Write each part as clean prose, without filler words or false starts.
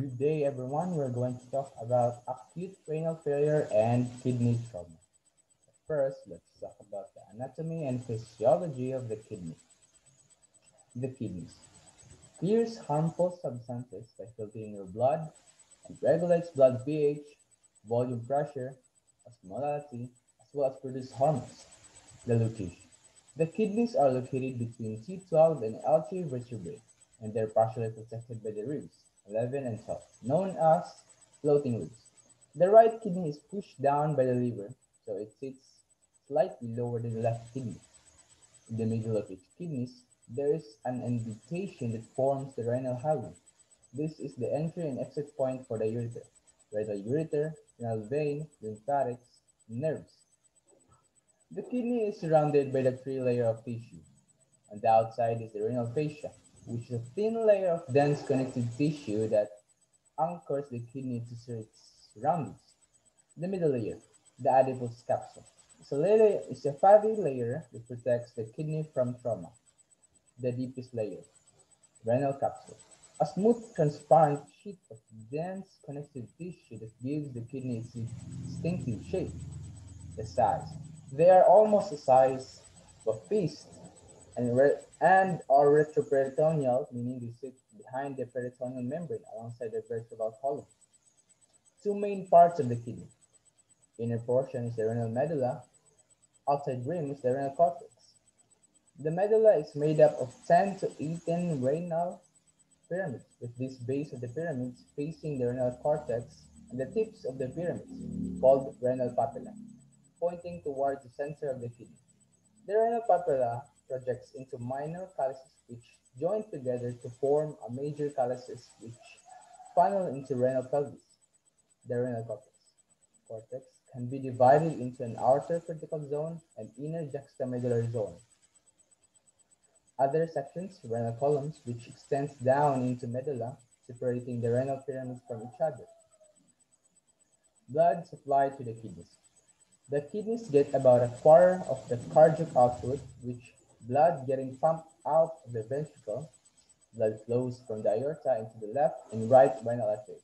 Good day, everyone. We're going to talk about acute renal failure and kidney trauma. First, let's talk about the anatomy and physiology of the kidney. The kidneys clears harmful substances by filtering your blood and regulates blood pH, volume pressure, osmolality, as well as produce hormones. The location. The kidneys are located between T12 and L3 vertebrae, and they're partially protected by the ribs, 11 and 12, known as floating ribs. The right kidney is pushed down by the liver, so it sits slightly lower than the left kidney. In the middle of each kidney, there is an indentation that forms the renal highway. This is the entry and exit point for the ureter, renal ureter, renal vein, lymphatics, nerves. The kidney is surrounded by the three layer of tissue. On the outside is the renal fascia, which is a thin layer of dense connective tissue that anchors the kidney to its surroundings. The middle layer, the adipose capsule, is a fatty layer that protects the kidney from trauma. The deepest layer, renal capsule, a smooth, transparent sheet of dense connective tissue that gives the kidney its distinctive shape. The size. They are almost the size of a fist and are retroperitoneal, meaning they sit behind the peritoneal membrane alongside the vertebral column. Two main parts of the kidney. Inner portion is the renal medulla, outside rim is the renal cortex. The medulla is made up of 10 to 18 renal pyramids, with this base of the pyramids facing the renal cortex and the tips of the pyramids, called renal papilla, pointing towards the center of the kidney. The renal papilla projects into minor calyces which join together to form a major calyces which funnel into renal pelvis. The renal cortex can be divided into an outer cortical zone and inner juxtamedullary zone. Other sections, renal columns, which extends down into medulla, separating the renal pyramids from each other. Blood supply to the kidneys. The kidneys get about a quarter of the cardiac output, which blood getting pumped out of the ventricle. Blood flows from the aorta into the left and right renal arteries.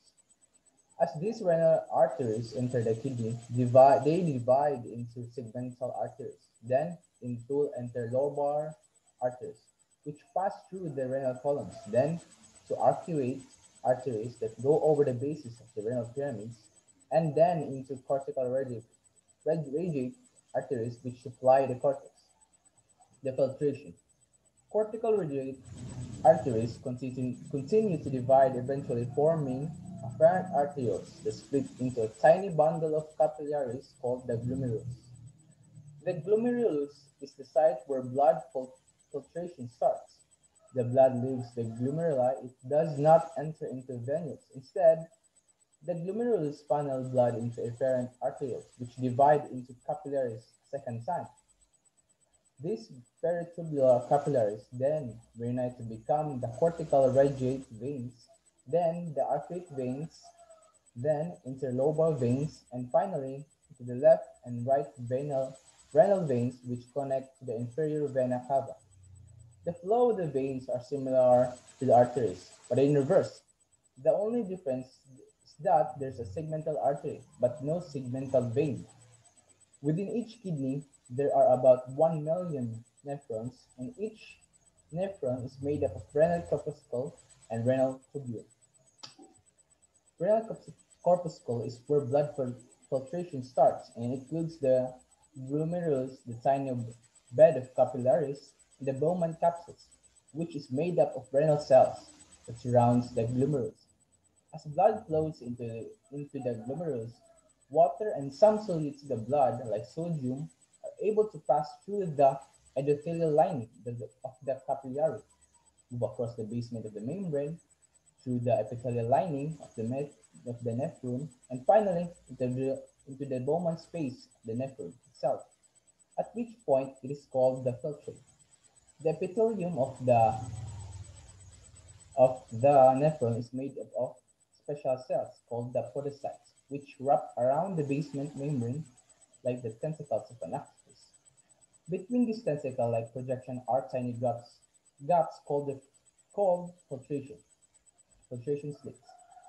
As these renal arteries enter the kidney, they divide into segmental arteries, then into interlobar arteries, which pass through the renal columns, then to arcuate arteries that go over the bases of the renal pyramids, and then into cortical radiate arteries which supply the cortex. The filtration. Cortical radiate arteries continue to divide, eventually forming afferent arterioles that split into a tiny bundle of capillaries called the glomerulus. The glomerulus is the site where blood filtration starts. The blood leaves the glomeruli, it does not enter into venules. Instead, the glomerulus funnel blood into efferent arterioles, which divide into capillaries a second time. These peritubular capillaries then reunite to become the cortical radiate veins, then the arcuate veins, then interlobar veins, and finally to the left and right renal veins which connect to the inferior vena cava. The flow of the veins are similar to the arteries, but in reverse. The only difference is that there's a segmental artery, but no segmental vein. Within each kidney, there are about 1 million nephrons, and each nephron is made up of renal corpuscle and renal tubule. Renal corpuscle is where blood filtration starts and includes the glomerulus, the tiny bed of capillaries, and the Bowman capsules, which is made up of renal cells that surrounds the glomerulus. As blood flows into the glomerulus, water and some solutes in the blood, like sodium, are able to pass through the endothelial lining of the capillary, move across the basement of the membrane, through the epithelial lining of the nephron, and finally into the Bowman space of the nephron itself, at which point it is called the filtrate. The epithelium of the nephron is made up of special cells called the podocytes, which wrap around the basement membrane like the tentacles of an octopus. Between these tentacle-like projections are tiny gaps called filtration slits.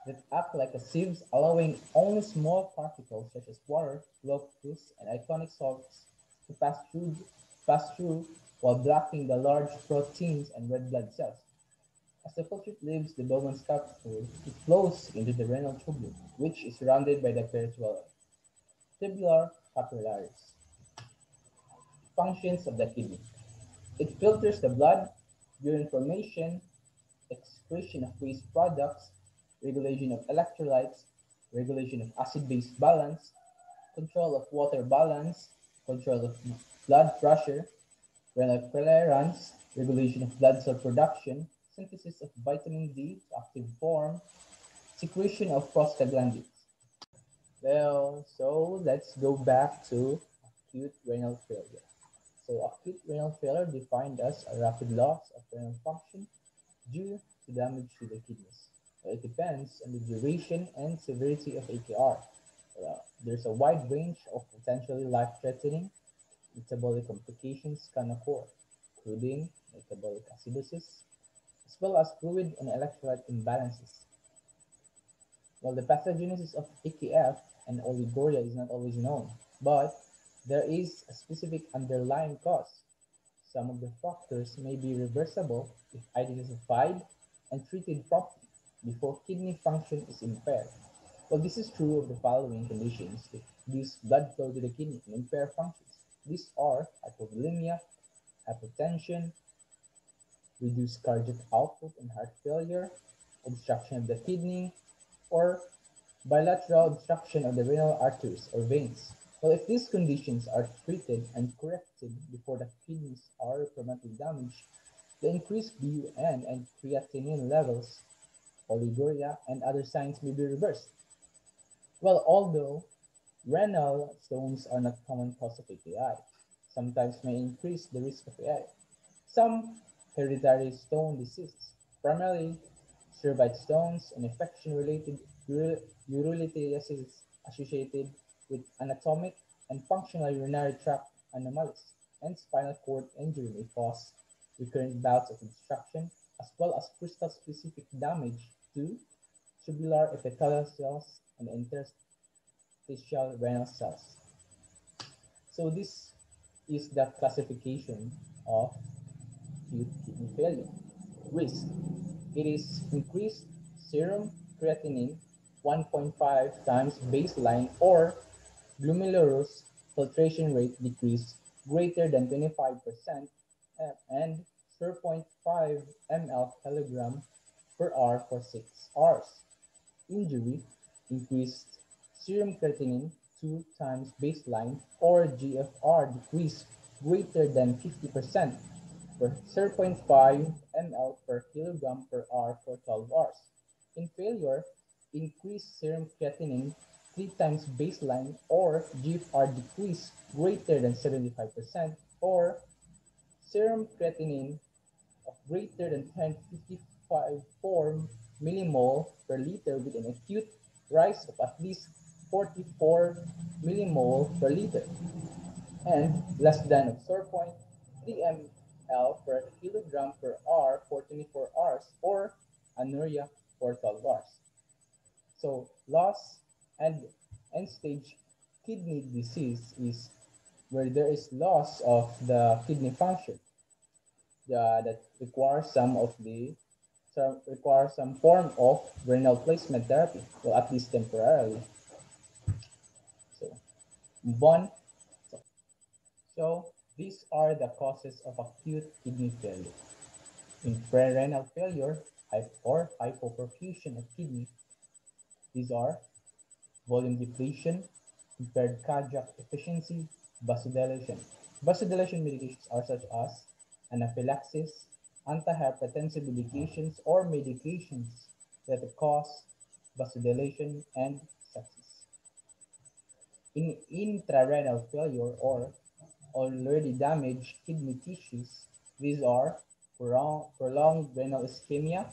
that act like a sieves, allowing only small particles such as water, glucose, and ionic salts to pass through while blocking the large proteins and red blood cells. As the filtrate leaves the Bowman's capsule, it flows into the renal tubule, which is surrounded by the peripheral tubular capillaries. Functions of the kidney. It filters the blood, urine formation, excretion of waste products, regulation of electrolytes, regulation of acid-base balance, control of water balance, control of blood pressure, renal clearance, regulation of blood cell production, synthesis of vitamin D to active form, secretion of prostaglandins. Well, so let's go back to acute renal failure. So acute renal failure defined as a rapid loss of renal function due to damage to the kidneys. It depends on the duration and severity of AKR. There's a wide range of potentially life-threatening metabolic complications can occur, including metabolic acidosis, as well as fluid and electrolyte imbalances. While the pathogenesis of AKF and oliguria is not always known, but there is a specific underlying cause. Some of the factors may be reversible if identified and treated properly before kidney function is impaired. Well, this is true of the following conditions that reduce blood flow to the kidney and impair functions. These are hypovolemia, hypotension, reduced cardiac output and heart failure, obstruction of the kidney, or bilateral obstruction of the renal arteries or veins. Well, if these conditions are treated and corrected before the kidneys are permanently damaged, the increased BUN and creatinine levels, oliguria, and other signs may be reversed. Well, although renal stones are not common cause of AKI, sometimes may increase the risk of AKI. Some hereditary stone diseases, primarily cervite stones and infection-related urolithiasis associated with anatomic and functional urinary tract anomalies, and spinal cord injury may cause recurrent bouts of obstruction, as well as crystal-specific damage to tubular epithelial cells and interstitial renal cells. So this is the classification of acute kidney failure. Risk. It is increased serum creatinine 1.5 times baseline or glomerulus filtration rate decrease greater than 25% and 0.5 ml kilogram per hour for 6 hours. Injury increased serum creatinine 2 times baseline or GFR decrease greater than 50% for 0.5 ml per kilogram per hour for 12 hours. In failure, increased serum creatinine 3 times baseline or GFR decrease greater than 75% or serum creatinine of greater than 1055 millimole per liter with an acute rise of at least 44 millimole per liter and less than of 0.3 ml per kilogram per hour for 24 hours or anuria for 12 hours. So loss and end-stage kidney disease is where there is loss of the kidney function that requires requires some form of renal placement therapy, or at least temporarily. So move on. So these are the causes of acute kidney failure. In renal failure or hypoperfusion of kidney, these are volume depletion, impaired cardiac efficiency, vasodilation. Vasodilation medications are such as anaphylaxis, antihypertensive medications, or medications that cause vasodilation and sepsis. In intrarenal failure or already damaged kidney tissues, these are prolonged renal ischemia,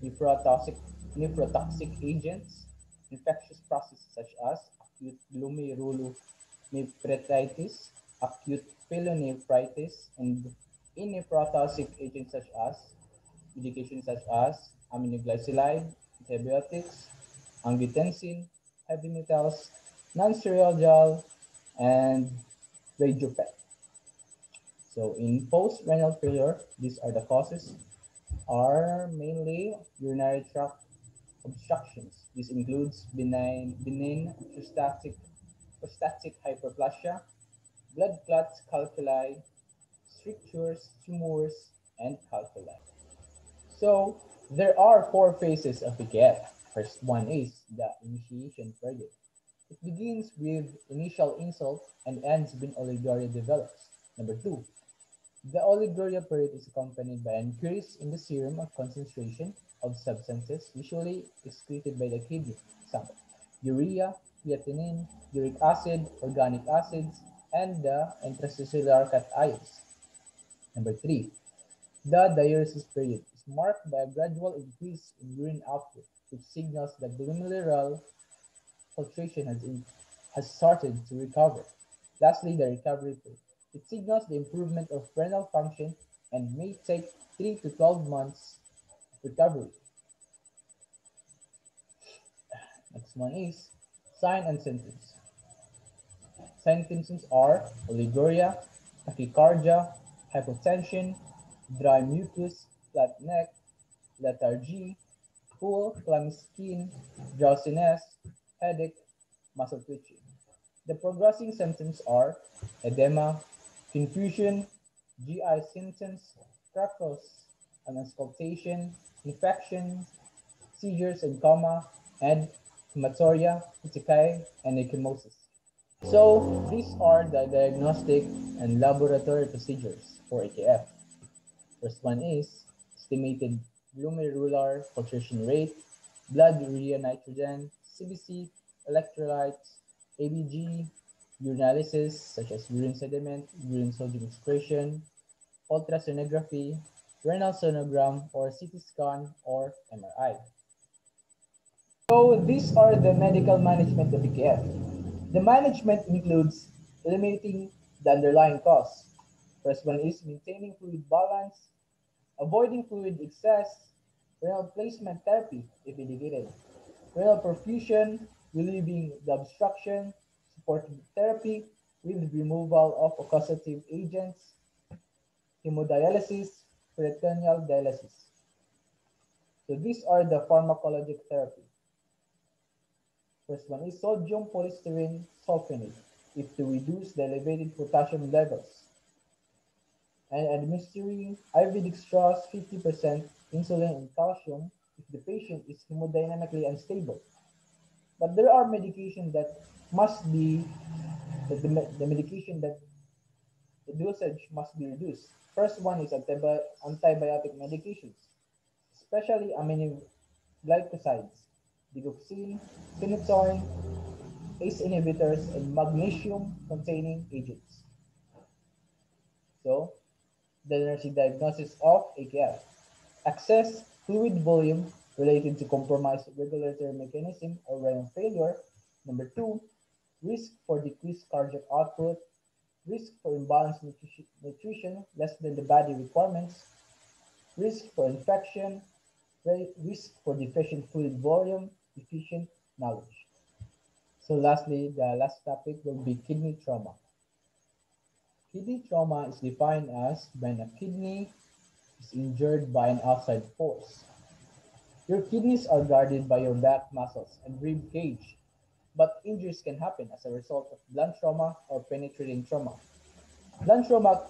nephrotoxic, nephrotoxic agents, infectious processes such as acute glomerulonephritis, acute pyelonephritis, and nephrotoxic agents such as medications such as aminoglyceride, antibiotics, angiotensin, heavy metals, non-steroidal gel, and radiopet. So in post-renal failure, these are the causes are mainly urinary tract obstructions. This includes benign prostatic hyperplasia, blood clots, calculi, strictures, tumors, and calculi. So there are four phases of AKF. First one is the initiation period. It begins with initial insult and ends when oliguria develops. Number two, the oliguria period is accompanied by an increase in the serum of concentration of substances usually excreted by the kidney. Example, urea, creatinine, uric acid, organic acids, and the intracellular cations. Number three, the diuresis period is marked by a gradual increase in urine output, which signals that glomerular filtration has started to recover. Lastly, the recovery period. It signals the improvement of renal function and may take 3 to 12 months recovery. Next one is sign and symptoms. Sign and symptoms are oliguria, tachycardia, hypotension, dry mucus, flat neck, lethargy, cool, clammy skin, drowsiness, headache, muscle twitching. The progressing symptoms are edema, confusion, GI symptoms, freckles, and auscultation, infection, seizures and coma, and hematuria, petechiae, and ecchymosis. So these are the diagnostic and laboratory procedures for AKF. First one is estimated glomerular filtration rate, blood urea nitrogen, CBC, electrolytes, ABG, urinalysis such as urine sediment, urine sodium excretion, ultrasonography, renal sonogram or CT scan or MRI. So these are the medical management of AKF. The management includes eliminating the underlying cause. First one is maintaining fluid balance, avoiding fluid excess, renal placement therapy if indicated, renal perfusion, relieving the obstruction, supportive therapy with removal of occusative agents, hemodialysis, peritoneal dialysis. So these are the pharmacologic therapy. First one is sodium polystyrene sulfonate if to reduce the elevated potassium levels, and administering IV dextrose 50% insulin and calcium if the patient is hemodynamically unstable. But there are medications that must be the medication that the dosage must be reduced. First one is antibiotic medications, especially aminoglycosides, digoxin, phenytoin, ACE inhibitors, and magnesium-containing agents. So, the nursing diagnosis of AKF. Excess fluid volume related to compromised regulatory mechanism or renal failure. Number two, risk for decreased cardiac output, risk for imbalanced nutrition less than the body requirements, risk for infection, risk for deficient fluid volume, deficient knowledge. So lastly, the last topic will be kidney trauma. Kidney trauma is defined as when a kidney is injured by an outside force. Your kidneys are guarded by your back muscles and rib cage, but injuries can happen as a result of blunt trauma or penetrating trauma. Blunt trauma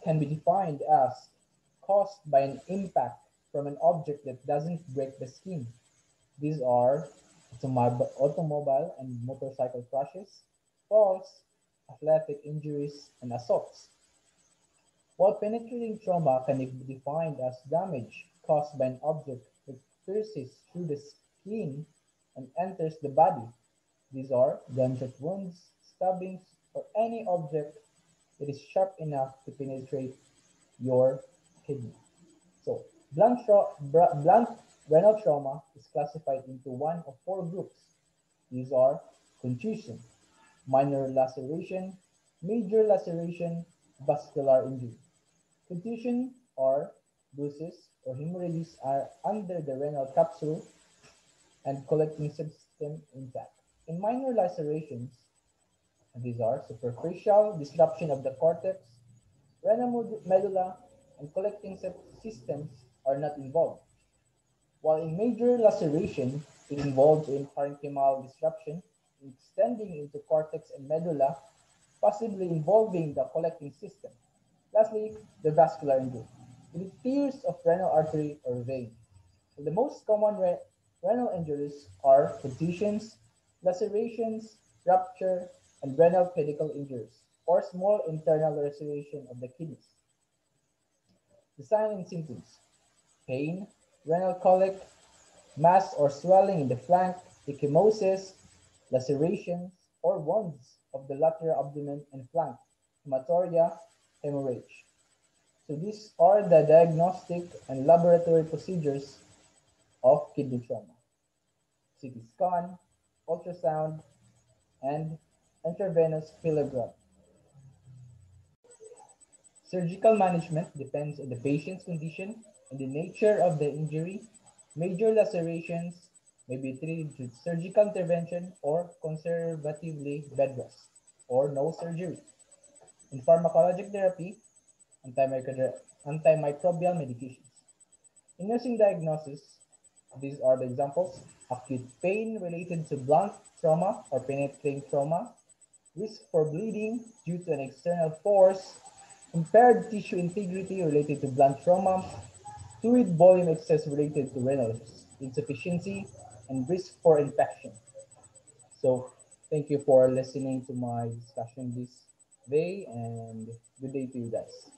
can be defined as caused by an impact from an object that doesn't break the skin. These are automobile and motorcycle crashes, falls, athletic injuries, and assaults. While penetrating trauma can be defined as damage caused by an object that pierces through the skin and enters the body. These are gunshot wounds, stabbings, or any object that is sharp enough to penetrate your kidney. So, blunt renal trauma is classified into one of four groups. These are contusion, minor laceration, major laceration, vascular injury. Contusion or bruises or hemorrhages are under the renal capsule and collecting system intact. In minor lacerations, these are superficial disruption of the cortex, renal medulla, and collecting systems are not involved, while in major laceration, it involves in parenchymal disruption, extending into cortex and medulla, possibly involving the collecting system. Lastly, the vascular injury. It tears of renal artery or vein. The most common renal injuries are contusions, lacerations, rupture, and renal pedicle injuries, or small internal laceration of the kidneys. The signs and symptoms: pain, renal colic, mass or swelling in the flank, ecchymosis, lacerations, or wounds of the lateral abdomen and flank, hematuria, hemorrhage. So these are the diagnostic and laboratory procedures of kidney trauma: CT scan, ultrasound, and intravenous pilogram. Surgical management depends on the patient's condition and the nature of the injury. Major lacerations may be treated with surgical intervention or conservatively bed rest or no surgery. In pharmacologic therapy, antimicrobial medications. In nursing diagnosis, these are the examples: acute pain related to blunt trauma or penetrating trauma, risk for bleeding due to an external force, impaired tissue integrity related to blunt trauma, fluid volume excess related to renal insufficiency, and risk for infection. So thank you for listening to my discussion this day, and good day to you guys.